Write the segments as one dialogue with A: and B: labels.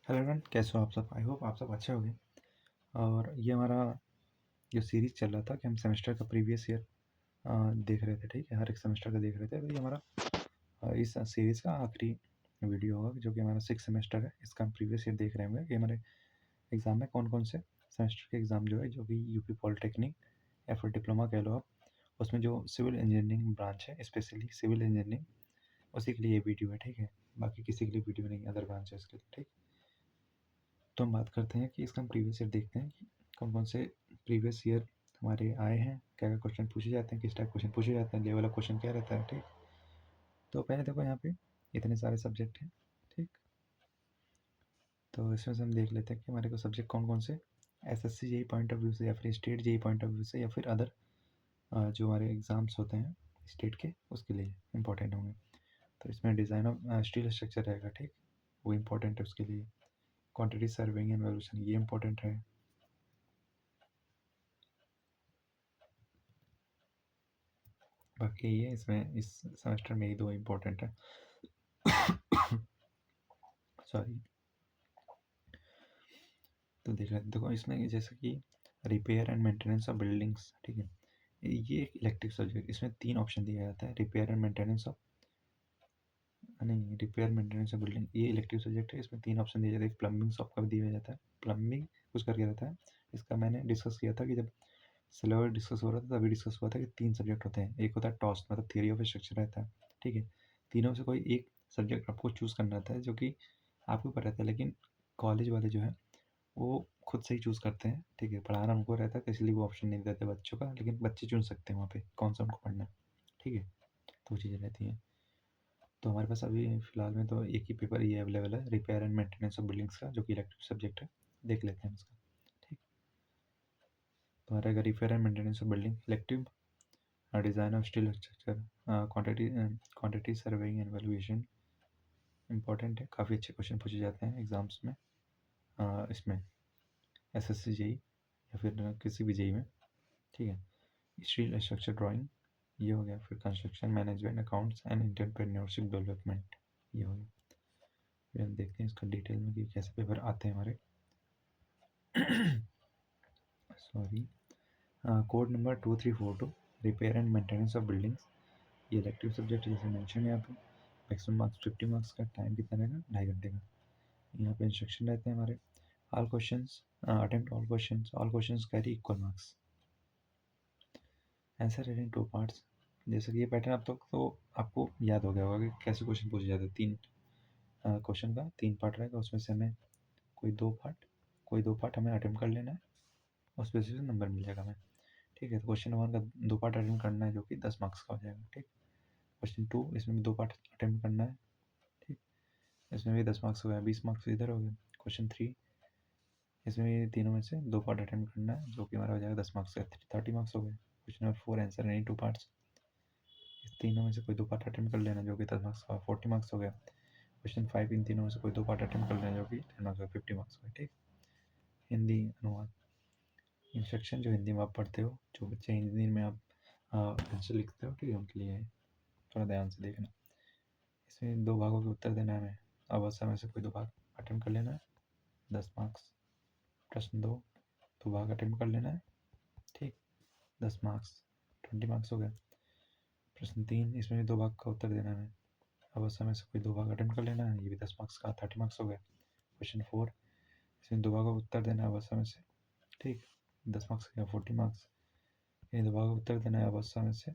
A: Hello everyone, कैसे हो आप सब। आई होप आप सब अच्छे होंगे। और ये हमारा जो सीरीज़ चल रहा था कि हम सेमेस्टर का प्रीवियस ईयर देख रहे थे, ठीक है, हर एक सेमेस्टर का देख रहे थे। तो ये हमारा इस सीरीज़ का आखिरी वीडियो होगा, जो कि हमारा 6 सेमेस्टर है। इसका हम प्रीवियस ईयर देख रहे होंगे कि हमारे एग्ज़ाम में कौन कौन से सेमेस्टर के एग्ज़ाम जो है, जो कि यूपी पॉलिटेक्निक या फिर डिप्लोमा कह लो आप, उसमें जो सिविल इंजीनियरिंग ब्रांच है, स्पेशली सिविल इंजीनियरिंग, उसी के लिए ये वीडियो है, ठीक है। बाकी किसी के लिए वीडियो नहीं, अदर ब्रांच है इसके लिए, ठीक। तो हम बात करते हैं कि इसका हम प्रीवियस ईयर देखते हैं कि कौन कौन से प्रीवियस ईयर हमारे आए हैं, क्या क्या क्वेश्चन पूछे जाते हैं, किस टाइप क्वेश्चन पूछे जाते हैं, लेवल ऑफ क्वेश्चन क्या रहता है, ठीक। तो पहले देखो यहाँ पे इतने सारे सब्जेक्ट हैं, ठीक। तो इसमें से हम देख लेते हैं कि हमारे को सब्जेक्ट कौन कौन से SSC JE point of view से या फिर state JE point of view से या फिर अदर जो हमारे एग्ज़ाम्स होते हैं स्टेट के, उसके लिए इंपॉर्टेंट होंगे। तो इसमें डिज़ाइन ऑफ स्टील स्ट्रक्चर रहेगा, ठीक, वो इंपॉर्टेंट है उसके लिए। क्वांटिटी सर्विंग एंड वैल्यूएशन, ये इंपॉर्टेंट है। बाकी ये इसमें इस सेमेस्टर में ही दो इम्पोर्टेंट है। सॉरी। तो देखो इसमें जैसे कि repair and maintenance of buildings, ठीक है, ये एक इलेक्टिव सब्जेक्ट। इसमें 3 ऑप्शन दिया जाता है, रिपेयर एंड मेंटेनेंस ऑफ, नहीं, रिपेयर मेंटेनेंस ऑफ बिल्डिंग, ये इलेक्टिव सब्जेक्ट है। इसमें 3 ऑप्शन दिए जाते हैं। प्लम्बिंग शॉप का भी दिया जाता है, प्लम्बिंग कुछ करके रहता है। इसका मैंने डिस्कस किया था कि जब सिलेबस डिस्कस हो रहा था तभी डिस्कस हुआ था कि 3 सब्जेक्ट होते हैं। एक होता है टॉस, मतलब थियरी ऑफ स्ट्रक्चर रहता है, ठीक है। तीनों से कोई एक सब्जेक्ट आपको चूज़ करना रहता है, जो कि आपके ऊपर रहता है। लेकिन कॉलेज वाले जो है वो खुद से ही चूज़ करते हैं, ठीक है। पढ़ाना उनको रहता है, तो इसलिए वो ऑप्शन नहीं देते बच्चों का, लेकिन बच्चे चुन सकते हैं वहाँ पे कौन सा उनको पढ़ना है, ठीक है। तो वो चीज़ें रहती हैं। तो हमारे पास अभी फ़िलहाल में तो एक ही पेपर ये अवेलेबल है, repair and maintenance of buildings का, जो कि इलेक्टिव सब्जेक्ट है। देख लेते हैं उसका, ठीक। तो हमारा अगर repair and maintenance of building elective, design of steel structure, quantity quantity surveying and valuation important है। काफ़ी अच्छे क्वेश्चन पूछे जाते हैं एग्ज़ाम्स में, इसमें एसएससी जेई या फिर किसी भी जेई में, ठीक है। स्टील स्ट्रक्चर ड्राइंग, ये हो गया। फिर construction management accounts and entrepreneurship development, ये हो गया। फिर हम देखते हैं इसका डिटेल में कि कैसे पेपर आते हैं हमारे। Sorry. Code number 2342, repair and maintenance of buildings, ये इलेक्टिव सब्जेक्ट जैसे मेंशन है यहाँ पे। मैक्सिमम मार्क्स 50 मार्क्स का, टाइम कितना रहेगा, 2.5 घंटे का। यहाँ पे इंस्ट्रक्शन रहते हैं हमारे। All questions attempt all questions carry equal marks. Answer in 2 parts. जैसे कि ये पैटर्न अब तक तो आपको याद हो गया होगा कि कैसे क्वेश्चन पूछे जाते हैं। 3 क्वेश्चन का 3 पार्ट रहेगा, उसमें से हमें कोई 2 पार्ट हमें अटेम्प्ट कर लेना है, उस बेसिस पे नंबर मिल जाएगा हमें, ठीक है। तो क्वेश्चन 1 का 2 पार्ट अटेम्प्ट करना है, जो कि 10 मार्क्स का हो जाएगा, ठीक। क्वेश्चन 2, इसमें भी 2 पार्ट अटेम्प्ट करना है, ठीक। इसमें भी 10 मार्क्स हो गया, 20 मार्क्स इधर हो गए। क्वेश्चन 3, इसमें भी तीनों में से 2 पार्ट अटेम्प्ट करना है, जो कि हमारा हो जाएगा 10 मार्क्स का, 30 मार्क्स हो गए। Question number 4, answer any 2 parts, इस तीनों में से कोई 2 पार्ट अटेम्प्ट कर लेना, जो कि 10 मार्क्स का, 40 मार्क्स हो गया। क्वेश्चन 5, इन तीनों में से कोई 2 पार्ट अटेम्प्ट कर लेना, जो कि 10 मार्क्स का, 50 मार्क्स हो गए, ठीक। हिंदी अनुवाद इंस्ट्रक्शन, जो हिंदी में आप पढ़ते हो, जो बच्चे हिंदी में आप आंसर लिखते हो, ठीक है, उनके लिए थोड़ा ध्यान से देखना। इसमें 2 भागों के उत्तर देना है हमें। अवश्य में से कोई 2 भाग अटेम्प्ट कर लेना है, 10 मार्क्स। प्रश्न 2, 2 भाग अटेम्प्ट कर लेना है, ठीक, 10 मार्क्स, 20 मार्क्स हो गए। प्रश्न 3, इसमें भी 2 भाग का उत्तर देना है। अवश्य में से कोई 2 भाग अटेम्प्ट कर लेना है, ये भी 10 मार्क्स का, 30 मार्क्स हो गए। क्वेश्चन 4, इसमें 2 भागों का उत्तर देना है अवश्य में से, ठीक, 10 मार्क्स का, 40 मार्क्स। ये 2 भागों का उत्तर देना है अवश्य में से,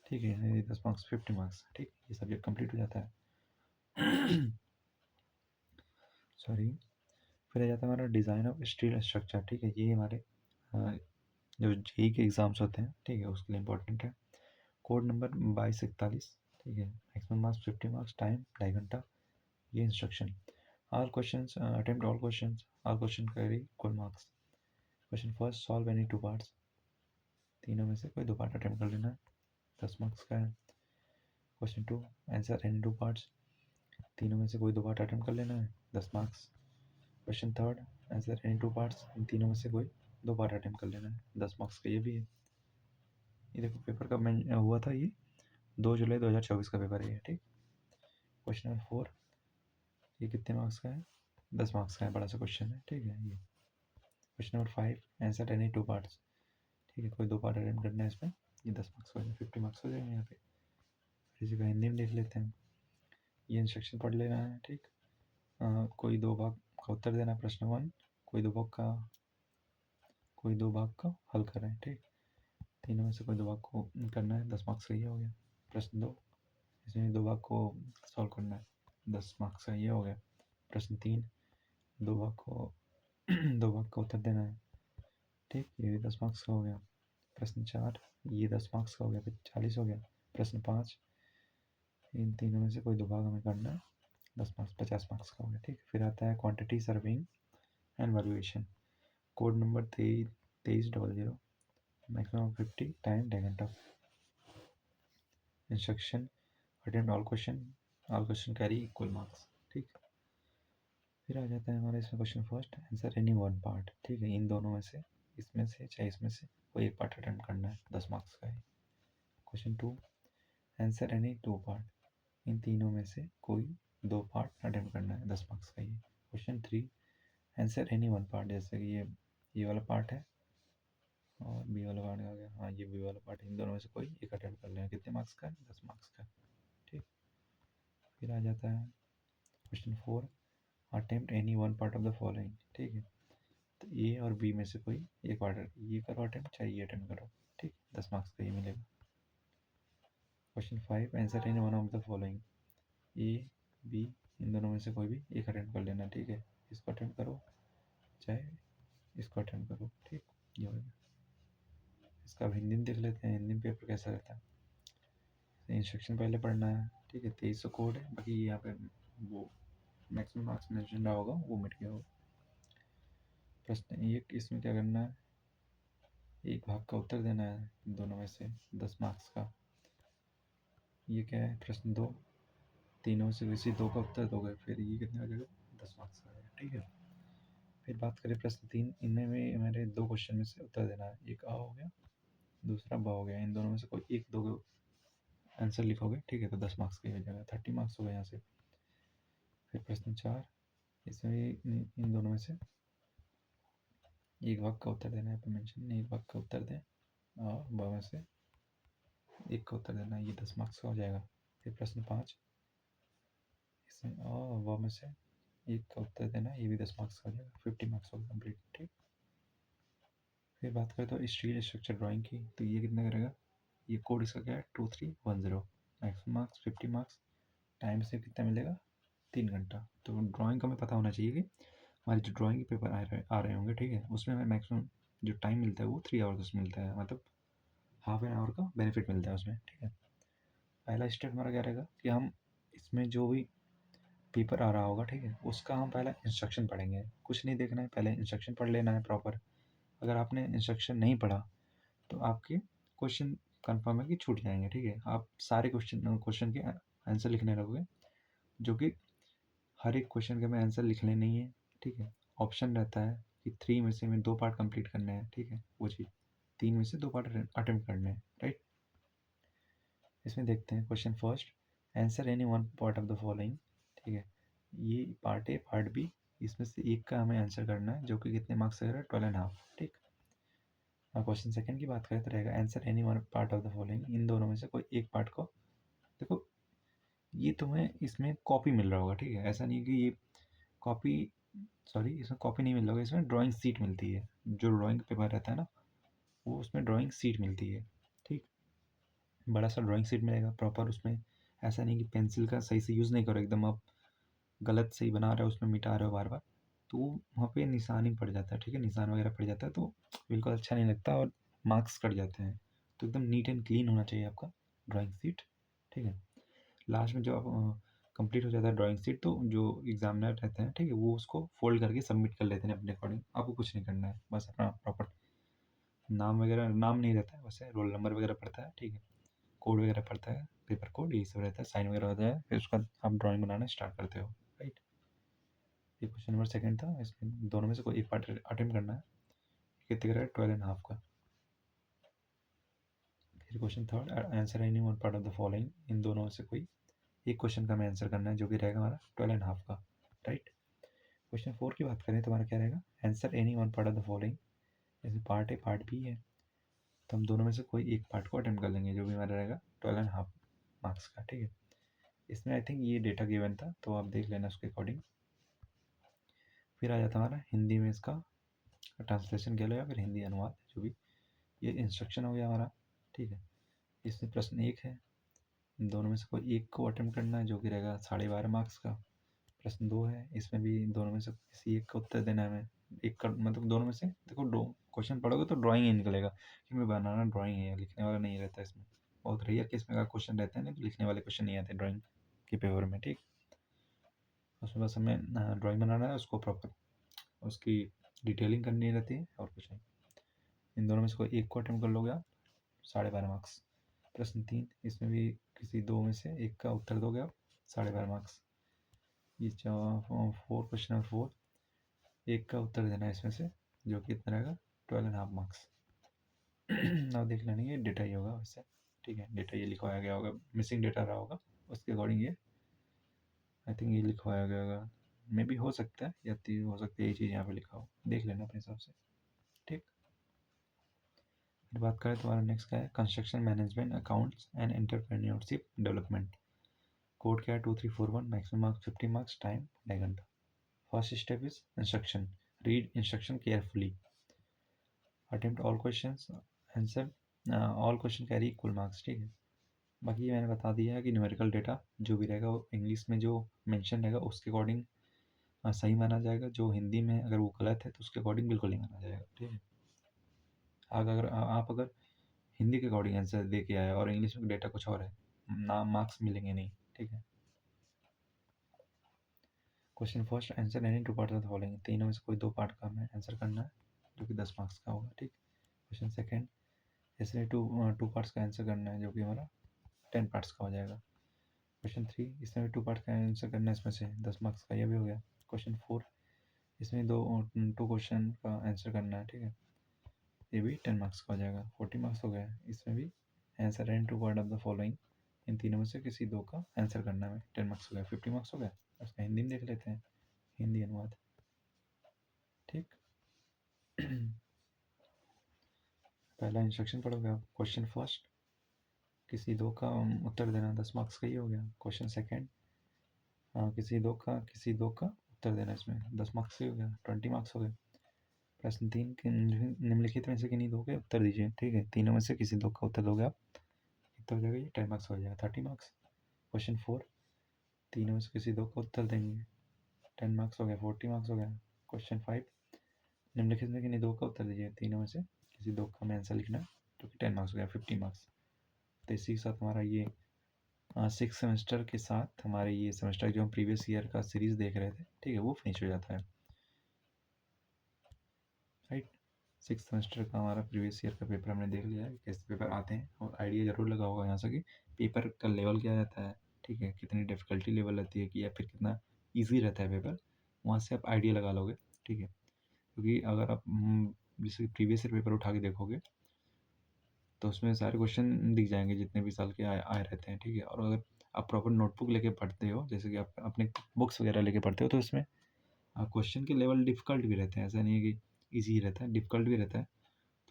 A: ठीक है, ये 10 मार्क्स, 50 मार्क्स, ठीक। ये सब्जेक्ट कंप्लीट हो जाता है। सॉरी। फिर आ जाता है हमारा डिज़ाइन ऑफ स्टील स्ट्रक्चर, ठीक है। ये हमारे जो जेई के एग्ज़ाम्स होते हैं, ठीक है, उसके लिए इंपॉर्टेंट है। कोड नंबर 2241, ठीक है। मैक्सिमम मार्क्स 50 मार्क्स, टाइम 2.5 घंटा। ये instruction. All questions attempt all question carry equal marks. Question first, solve any 2 parts, तीनों में से कोई 2 पार्ट अटेम्प्ट कर लेना है, 10 मार्क्स का है। क्वेश्चन 2, आंसर एनी 2 पार्ट्स, तीनों में से कोई 2 पार्ट अटेम्प्ट कर लेना है, 10 marks. Question 3, answer any 2 parts, इन तीनों में से कोई 2 पार्ट अटेम्प्ट कर लेना है, 10 मार्क्स का, ये भी है। ये देखो पेपर कब मैं हुआ था, ये 2 जुलाई 2024 का पेपर है ये, ठीक। क्वेश्चन नंबर 4, ये कितने मार्क्स का है, 10 मार्क्स का है, बड़ा सा क्वेश्चन है, ठीक है। ये question number 5, answer any 2 parts, ठीक है। कोई 2 पार्ट अटेम्प्ट करना है इसमें, ये 10 मार्क्स हो जाए, 50 मार्क्स हो जाएंगे यहाँ पे। इसी का हिंदी में लिख लेते हैं, ये इंस्ट्रक्शन पढ़ लेना है, ठीक। कोई 2 भाग का उत्तर देना, प्रश्न 1, कोई दो भाग का हल करें, ठीक। तीनों में से कोई 2 भाग को करना है, 10 मार्क्स का ये हो गया। प्रश्न 2, इसमें 2 भाग को सॉल्व करना है, 10 मार्क्स का ये हो गया। प्रश्न 3, 2 भाग को 2 भाग का उत्तर देना है, ठीक, ये भी 10 मार्क्स का हो गया। प्रश्न 4, ये 10 मार्क्स का हो गया, फिर 40 हो गया। प्रश्न 5, इन तीनों में से कोई 2 भाग हमें करना है, 10 मार्क्स, 50 मार्क्स का हो गया, ठीक। फिर आता है quantity serving and valuation, code number 2300, maximum 50 time 10 घंटा। Instruction attempt all question carry equal marks, ठीक। फिर आ जाता है हमारा इसमें question first, answer any 1 part, ठीक है। इन दोनों में से, इसमें से चाहे इसमें से कोई एक पार्ट अटेम्प्ट करना है, 10 मार्क्स का है। क्वेश्चन 2, आंसर एनी 2 पार्ट, इन तीनों में से कोई 2 पार्ट अटेम्प्ट करना है, 10 मार्क्स का ये। क्वेश्चन 3, आंसर एनी 1 पार्ट, जैसे कि ये वाला पार्ट है और बी वाला पार्ट आ गया, हाँ ये बी वाला पार्ट, इन दोनों में से कोई एक अटेम्प्ट कर लेना, कितने मार्क्स का है, 10 मार्क्स का, ठीक। फिर आ जाता है question 4, attempt any 1 part of the following, ठीक है। तो ए और बी में से कोई एक पार्ट, ये करो अटेम्प्ट, चाहे ये अटेम्प्ट करो, ठीक, 10 मार्क्स का ये मिलेगा। Question 5, answer any one of the following, A B, इन दोनों में से कोई भी एक अटेम्प्ट कर लेना, ठीक है। इसको अटेम्प्ट करो, चाहे इसको अटेम्प्ट करो, ठीक, ये हो गया। इसका अब हिंदी में देख लेते हैं, हिंदी में पेपर कैसा रहता है। इंस्ट्रक्शन पहले पढ़ना है, ठीक है। 2300 कोड है, बाकी यहाँ पे वो मैक्सिमम मार्क्स मेंशन रहा होगा, वो मिट गया होगा। प्रश्न 1, इसमें क्या करना है, एक भाग का उत्तर देना है, दोनों में से 10 मार्क्स का। ये क्या है, प्रश्न 2, तीनों से किसी 2 का उत्तर दोगे, फिर ये कितना आ जाएगा, 10 मार्क्स का आ जाएगा, ठीक है। फिर बात करें प्रश्न 3, इनमें में हमारे 2 क्वेश्चन में से उत्तर देना है, एक आ हो गया, दूसरा ब हो गया, इन दोनों में से कोई एक दो आंसर लिखोगे, ठीक है, तो 10 मार्क्स का हो जाएगा, 30 मार्क्स हो गए यहाँ से। फिर प्रश्न 4, इसमें इन दोनों में से एक भाग का उत्तर देना है, पे मेंशन एक भाग का उत्तर दें और ब में से एक का उत्तर देना है, ये 10 मार्क्स का हो जाएगा। फिर प्रश्न 5, इसमें और व में से एक का उत्तर देना है, ये भी 10 मार्क्स का हो जाएगा, 50 मार्क्स होगा कंप्लीट, ठीक। फिर बात करें तो स्टील स्ट्रक्चर ड्राइंग की, तो ये कितना करेगा, ये कोड इसका क्या है, 2310, मैक्सिमम मार्क्स 50 मार्क्स, टाइम से कितना मिलेगा, 3 घंटा। तो ड्राइंग का हमें पता होना चाहिए कि हमारे जो ड्राइंग के पेपर आ रहे होंगे, ठीक है, उसमें हमें मैक्सिमम जो टाइम मिलता है वो 3 आवर्स मिलता है, मतलब हाफ एन आवर का बेनिफिट मिलता है उसमें, ठीक है। पहला स्टेप हमारा क्या रहेगा कि हम इसमें जो भी पेपर आ रहा होगा, ठीक है, उसका हम पहले इंस्ट्रक्शन पढ़ेंगे, कुछ नहीं देखना है, पहले इंस्ट्रक्शन पढ़ लेना है प्रॉपर। अगर आपने इंस्ट्रक्शन नहीं पढ़ा तो आपके क्वेश्चन कंफर्म है कि छूट जाएंगे, ठीक है। आप सारे क्वेश्चन के आंसर लिखने लगोगे, जो कि हर एक क्वेश्चन के हमें आंसर लिखने नहीं है, ठीक है। ऑप्शन रहता है कि 3 में से हमें 2 पार्ट कंप्लीट करने हैं, ठीक है, वो चीज़ 3 में से 2 पार्ट अटेम्प्ट करने हैं, राइट। इसमें देखते हैं question first, answer any 1 part of the following, ठीक है। ये पार्ट ए पार्ट बी, इसमें से एक का हमें आंसर करना है, जो कि कितने मार्क्स का है, 12.5, ठीक। और क्वेश्चन सेकंड की बात करें तो रहेगा answer any one part of the following, इन दोनों में से कोई एक पार्ट को। देखो ये तुम्हें इसमें कॉपी मिल रहा होगा, ठीक है, ऐसा नहीं कि ये कॉपी, सॉरी इसमें कॉपी नहीं मिल रहा होगा, इसमें ड्राइंग सीट मिलती है, जो ड्राइंग पेपर रहता है ना, वो उसमें ड्राइंग सीट मिलती है, ठीक। बड़ा सा ड्राइंग सीट मिलेगा प्रॉपर, उसमें ऐसा नहीं कि पेंसिल का सही से यूज़ नहीं करो, एकदम आप गलत सही बना रहे हो, उसमें मिटा रहे हो बार बार, तो वहाँ पे निशान ही पड़ जाता है, ठीक है, निशान वगैरह पड़ जाता है, तो बिल्कुल अच्छा नहीं लगता और मार्क्स कट जाते हैं। तो एकदम नीट एंड क्लीन होना चाहिए आपका ड्राइंग सीट, ठीक है। लास्ट में जब आप कंप्लीट हो जाता है ड्राइंग सीट, तो जो एग्जामिनर रहते हैं, ठीक है, वो उसको फोल्ड करके सबमिट कर लेते हैं अपने अकॉर्डिंग, आपको कुछ नहीं करना है, बस अपना प्रॉपर नाम वगैरह, नाम नहीं रहता है वैसे, रोल नंबर वगैरह पड़ता है, ठीक है, कोड वगैरह पड़ता है, पेपर कोड यही सब रहता है, साइन वगैरह होता है, फिर उसका आप ड्राइंग बनाना स्टार्ट करते हो, राइट। ये क्वेश्चन नंबर सेकंड था, इसमें दोनों में से कोई एक पार्ट अटेम्प्ट करना है, कितने का है, 12.5 का। फिर question third, answer any one part of the following, इन दोनों में से कोई एक क्वेश्चन का हमें आंसर करना है, जो कि रहेगा हमारा 12.5 का, राइट। क्वेश्चन 4 की बात करें तो हमारा क्या रहेगा, answer any one part of the following. जैसे पार्ट ए पार्ट बी है, तो हम दोनों में से कोई एक पार्ट को अटेम्प्ट कर लेंगे, जो भी हमारा रहेगा 12.5 मार्क्स का। ठीक है, इसमें आई थिंक ये डेटा गिवन था, तो आप देख लेना उसके अकॉर्डिंग। फिर आ जाता हमारा हिंदी में इसका ट्रांसलेशन कह लो या फिर हिंदी अनुवाद, जो भी। ये इंस्ट्रक्शन हो गया हमारा। ठीक है, इसमें प्रश्न 1 है, दोनों में से कोई एक को अटेम्प्ट करना है, जो कि रहेगा 12.5 मार्क्स का। प्रश्न 2 है, इसमें भी दोनों में से किसी एक का उत्तर देना है हमें। एक का मतलब दोनों में से देखो, क्वेश्चन पढ़ोगे तो ड्राइंग ही निकलेगा, क्योंकि बनाना ड्राइंग है, लिखने वाला नहीं रहता इसमें। बहुत रेयर केस में अगर क्वेश्चन रहते हैं, नहीं तो लिखने वाले क्वेश्चन नहीं आते ड्राइंग के पेपर में। ठीक, उसमें बस हमें ड्राइंग बनाना है, उसको प्रॉपर उसकी डिटेलिंग करनी रहती है, और कुछ नहीं। इन दोनों में से कोई एक को अटेम्प्ट कर लोगे आप, 12.5 मार्क्स। प्रश्न 3, इसमें भी किसी दो में से एक का उत्तर दोगे आप, 12.5 मार्क्स। ये 4 क्वेश्चन नंबर 4, एक का उत्तर देना है इसमें से, जो कि इतना रहेगा 12.5 मार्क्स। अब देख लेना, ये डेटा ही होगा वैसे। ठीक है, डेटा ये लिखवाया गया होगा, मिसिंग डेटा रहा होगा, उसके अकॉर्डिंग ये आई थिंक ये लिखवाया गया होगा। मे भी हो सकता है, या हो सकता है ये चीज़ यहाँ पे लिखा हो, देख लेना अपने हिसाब से। ठीक, फिर बात करें तो हमारा नेक्स्ट क्या है, construction management accounts and entrepreneurship development. Code क्या है, 2341, मैक्सिमम मार्क्स 50 मार्क्स, टाइम 2.5 घंटा। First step is instruction, read instruction carefully, attempt all questions, answer all question carry equal marks. ठीक है, बाकी ये मैंने बता दिया है कि न्यूमेरिकल डेटा जो भी रहेगा वो इंग्लिश में जो मेंशन रहेगा उसके अकॉर्डिंग सही माना जाएगा, जो हिंदी में अगर वो गलत है तो उसके अकॉर्डिंग बिल्कुल नहीं माना जाएगा। ठीक है, आप अगर हिंदी के अकॉर्डिंग आंसर दे के आए और इंग्लिश में डेटा कुछ और है, ना मार्क्स मिलेंगे नहीं। ठीक है, question first, answer any two part of the following, तीनों में से कोई दो पार्ट का हमें आंसर करना है, जो कि 10 मार्क्स का होगा। ठीक, क्वेश्चन सेकंड, ऐसे टू पार्ट्स का आंसर करना है, जो कि हमारा 10 पार्ट्स का हो जाएगा। क्वेश्चन 3, इसमें भी 2 पार्ट का आंसर करना है, इसमें से 10 मार्क्स का, यह भी हो गया। क्वेश्चन 4, इसमें टू क्वेश्चन का आंसर करना है। ठीक है, ये भी 10 मार्क्स का हो जाएगा, 40 मार्क्स हो गया। इसमें भी answer any two part of the following, इन तीनों में से किसी दो का आंसर करना है, 10 मार्क्स हो गया, 50 मार्क्स हो गया। उसका हिंदी में देख लेते हैं, हिंदी अनुवाद। ठीक, पहला इंस्ट्रक्शन पढ़ोगे आप। क्वेश्चन फर्स्ट, किसी दो का उत्तर देना, 10 मार्क्स का ही हो गया। क्वेश्चन सेकंड, किसी दो का उत्तर देना, इसमें 10 मार्क्स ही हो गया, 20 मार्क्स हो गए। प्रश्न 3, निम्नलिखित में से किन्हीं दो के उत्तर दीजिए। ठीक है, तीनों में से किसी दो का उत्तर दोगे आप, कितना हो जाएगा, ये 10 मार्क्स हो जाएगा, 30 मार्क्स। क्वेश्चन 4, तीनों में से किसी दो का उत्तर देंगे, 10 मार्क्स हो गया, 40 मार्क्स हो गया। क्वेश्चन 5, निम्नलिखित में किन्हीं दो का उत्तर दीजिए, तीनों में से किसी दो का हमें आंसर लिखना है, जो कि 10 मार्क्स हो गया, 50 मार्क्स। तो इसी के साथ हमारा ये 6 सेमेस्टर के साथ हमारे ये सेमेस्टर जो हम प्रीवियस ईयर का सीरीज़ देख रहे थे, ठीक है, वो फिनिश हो जाता है। राइट, 6 सेमेस्टर का हमारा प्रीवियस ईयर का पेपर हमने देख लिया है, कैसे पेपर आते हैं, और आइडिया ज़रूर लगा होगा यहाँ से कि पेपर का लेवल क्या रहता है। ठीक है, कितनी डिफ़िकल्टी लेवल रहती है, कि या फिर कितना ईजी रहता है पेपर, वहाँ से आप आइडिया लगा लोगे। ठीक है, क्योंकि अगर आप जैसे प्रीवियस ईयर पेपर उठा के देखोगे, तो उसमें सारे क्वेश्चन दिख जाएंगे जितने भी साल के आए आए रहते हैं। ठीक है, और अगर आप प्रॉपर नोटबुक लेके पढ़ते हो, जैसे कि आप अपने बुक्स वगैरह लेके पढ़ते हो, तो इसमें क्वेश्चन के लेवल डिफ़िकल्ट भी रहते हैं, ऐसा नहीं है कि ईजी रहता है, डिफ़िकल्ट भी रहता है।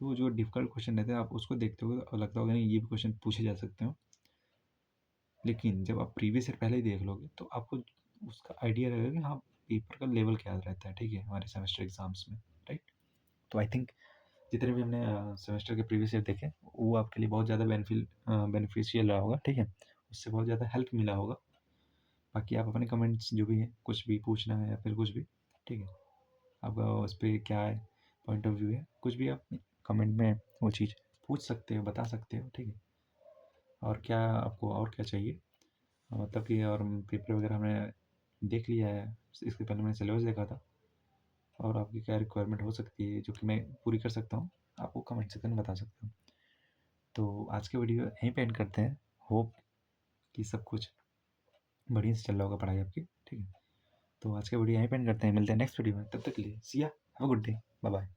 A: तो जो डिफ़िकल्ट क्वेश्चन रहते हैं, आप उसको देखते हो तो लगता होगा नहीं ये भी क्वेश्चन पूछे जा सकते हो, लेकिन जब आप प्रीवियस ईयर पहले ही देख लोगे तो आपको उसका आइडिया रहेगा कि हाँ, पेपर का लेवल क्या रहता है। ठीक है, हमारे सेमेस्टर एग्जाम्स में। राइट, तो आई थिंक जितने भी हमने सेमेस्टर के प्रीवियस ईयर देखे, वो आपके लिए बहुत ज़्यादा बेनिफिशियल रहा होगा। ठीक है, उससे बहुत ज़्यादा हेल्प मिला होगा। बाकी आप अपने कमेंट्स जो भी है, कुछ भी पूछना है या फिर कुछ भी, ठीक है, आपका उस पर क्या है पॉइंट ऑफ व्यू है, कुछ भी आप कमेंट में वो चीज़ पूछ सकते हो, बता सकते हो। ठीक है, और क्या आपको और क्या चाहिए, मतलब कि और पेपर वगैरह हमने देख लिया है, इसके पहले मैंने सिलेबस देखा था, और आपकी क्या रिक्वायरमेंट हो सकती है जो कि मैं पूरी कर सकता हूँ, आपको कमेंट सेक्शन में बता सकता हूँ। तो आज के वीडियो यहीं पे एंड करते हैं। होप कि सब कुछ बढ़िया से चल रहा होगा पढ़ाई आपकी। ठीक है, तो आज का वीडियो यहीं पे एंड करते हैं, मिलते हैं नेक्स्ट वीडियो में, तब तक के लिए सी या, have a good day, bye bye.